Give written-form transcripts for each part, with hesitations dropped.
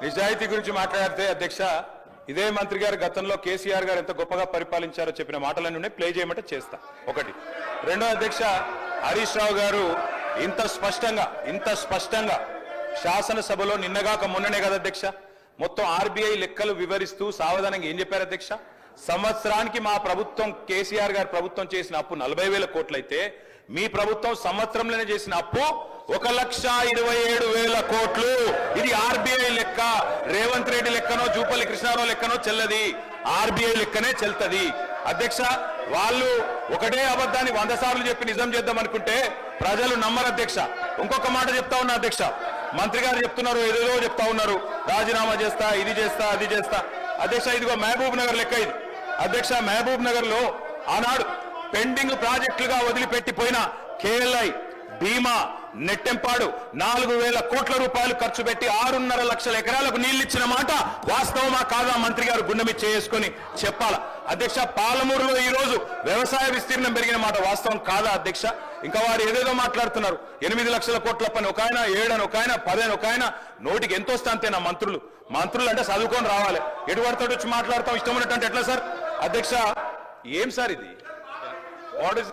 నిజాయితీ గురించి మాట్లాడితే అధ్యక్ష ఇదే మంత్రి గారు గతంలో కేసీఆర్ గారు ఎంత గొప్పగా పరిపాలించారో చెప్పిన మాటలన్నీ ఉన్నాయి, ప్లే చేయమంటే చేస్తా. ఒకటి. రెండో అధ్యక్ష, హరీష్ రావు గారు ఇంత స్పష్టంగా శాసనసభలో నిన్నగాక మొన్ననే కదా అధ్యక్ష మొత్తం ఆర్బీఐ లెక్కలు వివరిస్తూ సావధానంగా ఏం చెప్పారు అధ్యక్ష? సంవత్సరానికి మా ప్రభుత్వం కేసీఆర్ గారి ప్రభుత్వం చేసిన అప్పు 40,000 కోట్లయితే మీ ప్రభుత్వం సంవత్సరంలోనే చేసిన అప్పు 1,27,000 కోట్లు. ఇది ఆర్బీఐ లెక్క. రేవంత్ రెడ్డి లెక్కనో జూపల్లి కృష్ణారావు లెక్కనో చెల్లది, ఆర్బీఐ లెక్కనే చెల్తది అధ్యక్ష. వాళ్ళు ఒకటే అబద్ధాన్ని 100 సార్లు చెప్పి నిజం చేద్దాం అనుకుంటే ప్రజలు నమ్మరు అధ్యక్ష. ఇంకొక మాట చెప్తా ఉన్నా అధ్యక్ష, మంత్రి గారు చెప్తున్నారు, ఏదేదో చెప్తా ఉన్నారు, రాజీనామా చేస్తా, ఇది చేస్తా, అది చేస్తా. అధ్యక్ష ఇదిగో మహబూబ్ నగర్ లెక్క ఇది అధ్యక్ష. మహబూబ్ నగర్ లో ఆనాడు పెండింగ్ ప్రాజెక్టులుగా వదిలిపెట్టిపోయిన కేఎల్ఐ, భీమా, నెట్టెంపాడు 4,000 కోట్ల రూపాయలు ఖర్చు పెట్టి 6.5 లక్షల ఎకరాలకు నీళ్లిచ్చిన మాట వాస్తవమా కాదా మంత్రి గారు గుండె మీద చేసుకొని చెప్పాలా అధ్యక్ష? పాలమూరులో ఈ రోజు వ్యవసాయ విస్తీర్ణం పెరిగిన మాట వాస్తవం కాదా అధ్యక్ష? ఇంకా వారు ఏదేదో మాట్లాడుతున్నారు. 8 లక్షల కోట్ల పని ఒక ఆయన, 7 అని ఒక ఆయన, 10 అని ఒక ఆయన. నోటికి ఎంత వస్తే అంతేనా మంత్రులు? మంత్రులు అంటే చదువుకొని రావాలి, ఎటువడితో వచ్చి మాట్లాడతాం ఇష్టం ఉన్నట్టు ఎట్లా సార్ అధ్యక్ష? ఏం సార్ ఇది? వాట్ ఇస్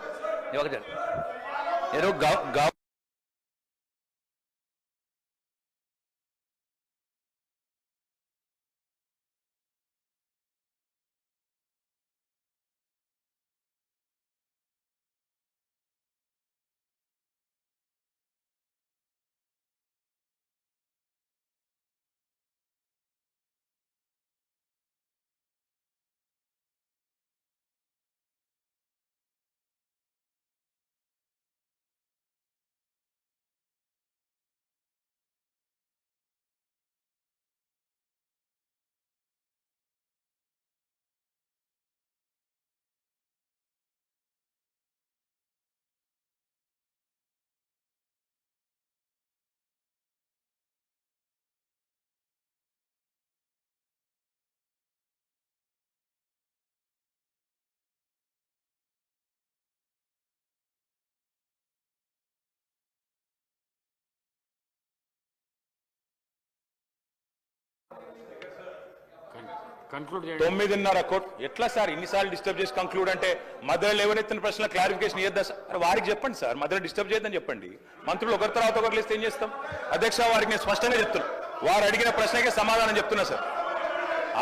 కంక్లూడ్ 9.5 కోట్లు ఎట్లా సార్? ఇన్నిసార్లు డిస్టర్బ్ చేసి కంక్లూడ్ అంటే మధ్యలో లేవనెత్తిన ప్రశ్న క్లారిఫికేషన్ ఇద్దా సార్? వారికి చెప్పండి సార్, మధ్యలో డిస్టర్బ్ చేయొద్దని చెప్పండి. మంత్రులు ఒకరి తర్వాత ఒకరు లేస్తే ఏం చేస్తాం అధ్యక్ష? వారికి నేను స్పష్టంగా చెప్తున్నా, వారు అడిగిన ప్రశ్నకే సమాధానం చెప్తున్నా సార్.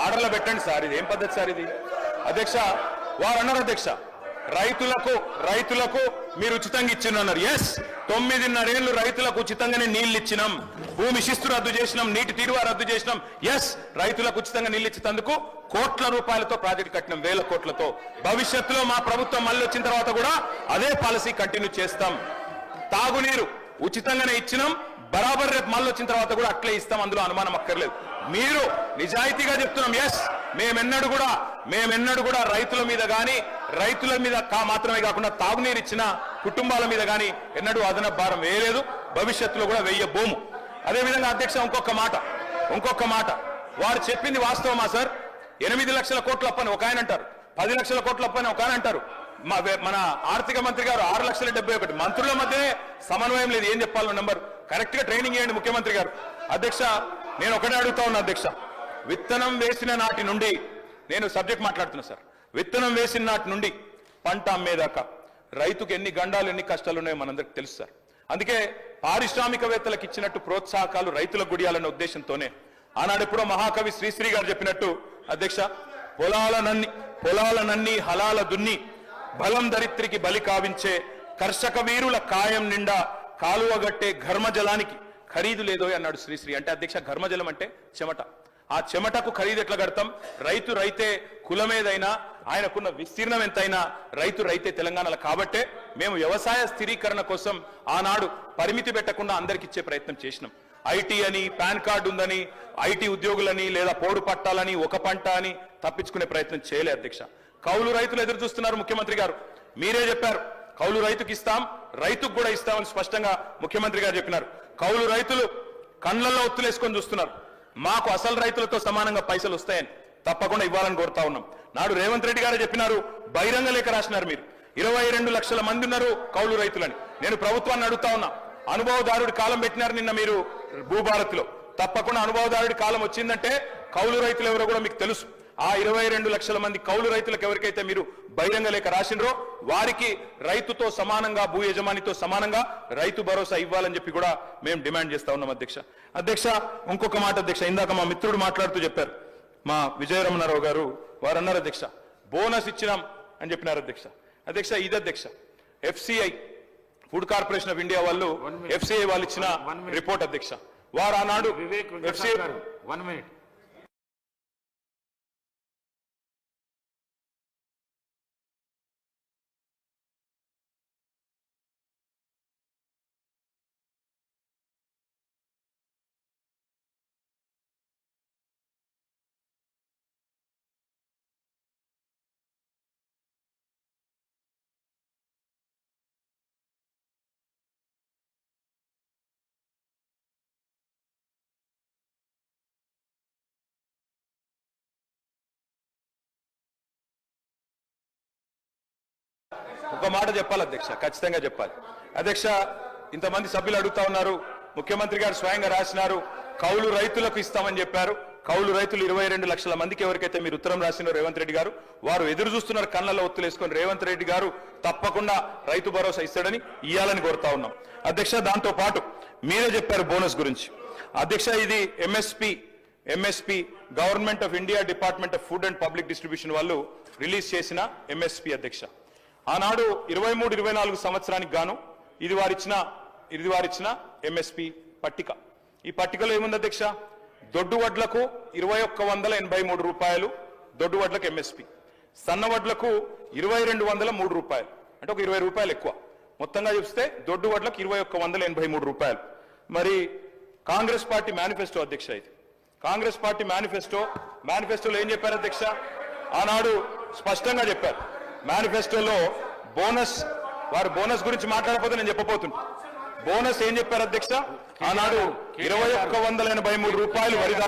ఆర్డర్లో పెట్టండి సార్, ఇది ఏం పద్ధతి సార్ ఇది అధ్యక్ష? వారు అన్నారు అధ్యక్ష, రైతులకు మీరు ఉచితంగా ఇచ్చిన్నారు. ఎస్, 9.5 ఏళ్లు రైతులకు ఉచితంగానే నీళ్లు ఇచ్చినాం. భూమి శిస్తు రద్దు చేసినాం, నీటి తీరువా రద్దు చేసినాం. ఎస్, రైతులకు ఉచితంగా నీళ్లు ఇచ్చేందుకు కోట్ల రూపాయలతో ప్రాజెక్టు కట్టినాం, 1000 కోట్లతో. భవిష్యత్తులో మా ప్రభుత్వం మళ్ళీ వచ్చిన తర్వాత కూడా అదే పాలసీ కంటిన్యూ చేస్తాం. తాగునీరు ఉచితంగానే ఇచ్చినాం, బరాబర్ రేపు మళ్ళీ వచ్చిన తర్వాత కూడా అట్లే ఇస్తాం, అందులో అనుమానం అక్కర్లేదు. మీరు నిజాయితీగా చెప్తున్నాం. ఎస్, మేమెన్నడూ కూడా రైతుల మీద కానీ, రైతుల మీద మాత్రమే కాకుండా తాగునీరు ఇచ్చిన కుటుంబాల మీద కానీ ఎన్నడూ అదనపు భారం వేయలేదు, భవిష్యత్తులో కూడా వేయబోము. అదేవిధంగా అధ్యక్ష ఇంకొక మాట వారు చెప్పింది వాస్తవమా సార్? 8 లక్షల కోట్ల అప్పని ఒక ఆయన అంటారు, 10 లక్షల కోట్ల అప్పని ఒక ఆయన అంటారు. మన ఆర్థిక మంత్రి గారు 6,71,000. మంత్రుల మధ్యనే సమన్వయం లేదు. ఏం చెప్పాలో నెంబర్ కరెక్ట్ గా ట్రైనింగ్ చేయండి ముఖ్యమంత్రి గారు. అధ్యక్ష నేను ఒకటే అడుగుతా ఉన్నా అధ్యక్ష, విత్తనం వేసిన నాటి నుండి, నేను సబ్జెక్ట్ మాట్లాడుతున్నా సార్, విత్తనం వేసిన నాటి నుండి పంట అమ్మేదాకా రైతుకు ఎన్ని గండాలు ఎన్ని కష్టాలు ఉన్నాయో మనందరికి తెలుసు సార్. అందుకే పారిశ్రామికవేత్తలకు ఇచ్చినట్టు ప్రోత్సాహకాలు రైతులకు గుడియాలన్న ఉద్దేశంతోనే ఆనాడు ఎప్పుడో మహాకవి శ్రీశ్రీ గారు చెప్పినట్టు అధ్యక్ష, పొలాలనన్నీ హలాల దున్ని బలం దరిత్రికి బలి కావించే కర్షక వీరుల కాయం నిండా కాలువగట్టే ఘర్మజలానికి ఖరీదు లేదో అన్నాడు శ్రీశ్రీ. అంటే అధ్యక్ష, ఘర్మజలం అంటే చెమట. ఆ చెమటకు ఖరీదు ఎట్లా కడతాం? రైతే కులమేదైనా, ఆయనకున్న విస్తీర్ణం ఎంతైనా రైతే తెలంగాణలో. కాబట్టే మేము వ్యవసాయ స్థిరీకరణ కోసం ఆనాడు పరిమితి పెట్టకుండా అందరికి ఇచ్చే ప్రయత్నం చేసినాం. ఐటీ అని, పాన్ కార్డు ఉందని, ఐటీ ఉద్యోగులని లేదా పోడు పట్టాలని, ఒక పంట అని తప్పించుకునే ప్రయత్నం చేయలే అధ్యక్ష. కౌలు రైతులు ఎదురు చూస్తున్నారు. ముఖ్యమంత్రి గారు మీరే చెప్పారు, కౌలు రైతుకి ఇస్తాం, రైతుకు కూడా ఇస్తామని స్పష్టంగా ముఖ్యమంత్రి గారు చెప్పినారు. కౌలు రైతులు కళ్ళల్లో ఒత్తులేసుకొని చూస్తున్నారు. మాకు అసలు రైతులతో సమానంగా పైసలు వస్తాయని తప్పకుండా ఇవ్వాలని కోరుతా ఉన్నాం. నాడు రేవంత్ రెడ్డి గారు చెప్పినారు, బహిరంగ లేఖ రాసినారు. మీరు 22 లక్షల మంది ఉన్నారు కౌలు రైతులని. నేను ప్రభుత్వాన్ని అడుగుతా ఉన్నా, అనుభవదారుడి కాలం పెట్టినారు నిన్న మీరు భూభారత్లో. తప్పకుండా అనుభవదారుడి కాలం వచ్చిందంటే కౌలు రైతులు ఎవరో కూడా మీకు తెలుసు. ఆ 22 లక్షల మంది కౌలు రైతులకు ఎవరికైతే మీరు బహిరంగ లేఖ రాసినరో వారికి రైతుతో సమానంగా, భూ యజమానితో సమానంగా రైతు భరోసా ఇవ్వాలని చెప్పి కూడా మేము డిమాండ్ చేస్తా ఉన్నాం అధ్యక్ష. ఇంకొక మాట అధ్యక్ష, ఇందాక మా మిత్రుడు మాట్లాడుతూ చెప్పారు, మా విజయరమణారావు గారు, వారు అన్నారు అధ్యక్ష బోనస్ ఇచ్చినాం అని చెప్పినారు అధ్యక్ష. ఇది అధ్యక్ష FCI food corporation of India వాళ్ళు FCI వాళ్ళు ఇచ్చిన రిపోర్ట్ అధ్యక్ష. వారు ఆనాడు FCI ఒక మాట చెప్పాలి అధ్యక్ష, ఖచ్చితంగా చెప్పాలి అధ్యక్ష. ఇంతమంది సభ్యులు అడుగుతా ఉన్నారు, ముఖ్యమంత్రి గారు స్వయంగా రాసినారు కౌలు రైతులకు ఇస్తామని చెప్పారు. కౌలు రైతులు 22 లక్షల మందికి ఎవరికైతే మీరు ఉత్తరం రాసినారో రేవంత్ రెడ్డి గారు, వారు ఎదురు చూస్తున్నారు కళ్ళల్లో ఒత్తులేసుకొని. రేవంత్ రెడ్డి గారు తప్పకుండా రైతు భరోసా ఇస్తాడని ఇయ్యాలని కోరుతా ఉన్నాం అధ్యక్ష. దాంతో పాటు మీరే చెప్పారు బోనస్ గురించి అధ్యక్ష. ఇది MSP government of India department of food and public distribution వాళ్ళు రిలీజ్ చేసిన MSP అధ్యక్ష. ఆనాడు 23-24 సంవత్సరానికి గాను ఇది వారిచ్చిన MSP పట్టిక. ఈ పట్టికలో ఏముంది అధ్యక్ష, దొడ్డు వడ్లకు 2183 రూపాయలు దొడ్డు వడ్లకు MSP, సన్న వడ్లకు 2203 రూపాయలు, అంటే ఒక 20 రూపాయలు ఎక్కువ. మొత్తంగా చూస్తే దొడ్డు వడ్లకు 2183 రూపాయలు. మరి కాంగ్రెస్ పార్టీ మేనిఫెస్టో అధ్యక్ష, ఇది కాంగ్రెస్ పార్టీ మేనిఫెస్టోలో ఏం చెప్పారు అధ్యక్ష, ఆనాడు స్పష్టంగా చెప్పారు మేనిఫెస్టోలో వారు బోనస్ గురించి మాట్లాడకపోతే నేను చెప్పబోతున్నా. బోనస్ ఏం చెప్పారు అధ్యక్ష, ఆనాడు 2183 రూపాయలు వరిదా.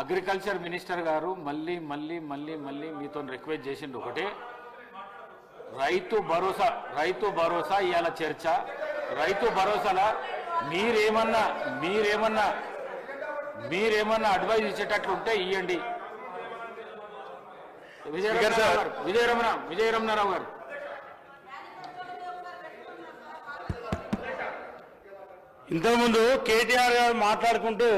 అగ్రికల్చర్ మినిస్టర్ గారు మళ్ళీ మీతో రిక్వెస్ట్ చేసిండు ఒకటే, రైతు భరోసా ఇవాళ చర్చ. రైతు భరోసాల మీరేమన్నా అడ్వైజ్ ఇచ్చేటట్లు ఉంటే ఇవ్వండి. విజయరమణారావు గారు ఇంతకుముందు కేటీఆర్ గారు మాట్లాడుకుంటూ